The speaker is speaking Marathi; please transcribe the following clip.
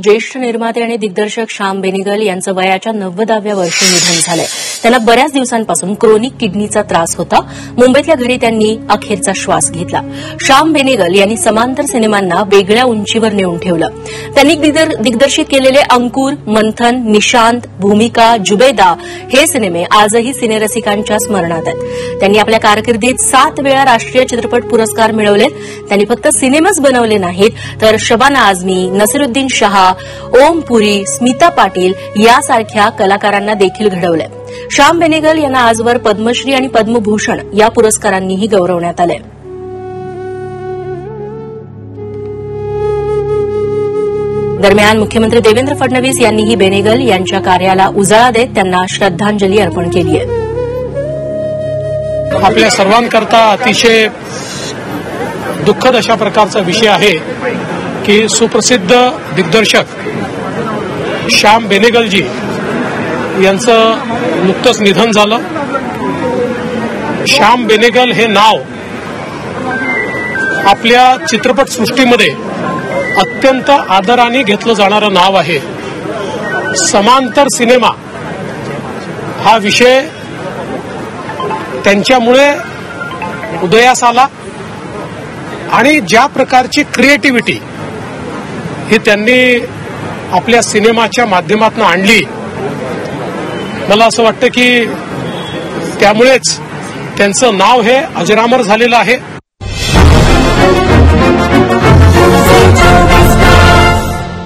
ज्येष्ठ निर्माते आणि दिग्दर्शक श्याम बेनेगल यांचं वयाच्या 90व्या वर्षी निधन झालंय. त्यांना बऱ्याच दिवसांपासून क्रोनिक किडनीचा त्रास होता. मुंबईतल्या घरी त्यांनी अखेरचा श्वास घेतला. श्याम बेनेगल यांनी समांतर सिनेमांना वेगळ्या उंचीवर नेऊन ठेवलं. त्यांनी दिग्दर्शित केलेले अंकुर, मंथन, निशांत, भूमिका, जुबैदा हे सिनेमे आजही सिनेरसिकांच्या स्मरणात आहेत. त्यांनी आपल्या कारकिर्दीत 7 वेळा राष्ट्रीय चित्रपट पुरस्कार मिळवलेत. त्यांनी फक्त सिनेमाच बनवले नाहीत तर शबाना आझमी, नसीरुद्दीन शहा, ओम पुरी, स्मिता पाटील यासारख्या कलाकारांना देखील घडवलंय. श्याम बेनेगल यांना आजवर पद्मश्री आणि पद्मभूषण या पुरस्कारांनीही गौरवण्यात आलंय. दरम्यान मुख्यमंत्री देवेंद्र फडणवीस यांनीही बेनेगल यांच्या कार्याला उजाळा देत त्यांना श्रद्धांजली अर्पण केली आहे. आपल्या सर्वांकरता अतिशय दुःखद अशा प्रकारचा विषय आहे की सुप्रसिद्ध दिग्दर्शक श्याम बेनेगलजी यांचं नुकतंच निधन झालं. श्याम बेनेगल हे नाव आपल्या चित्रपटसृष्टीमध्ये अत्यंत आदराने घेतलं जाणारं नाव आहे. समांतर सिनेमा हा विषय त्यांच्यामुळे उदयास आला आणि ज्या प्रकारची क्रिएटिव्हिटी ही त्यांनी आपल्या सिनेमाच्या माध्यमातून आणली, मला असं वाटतं की त्यामुळेच त्यांचं नाव हे अजरामर झालेलं आहे.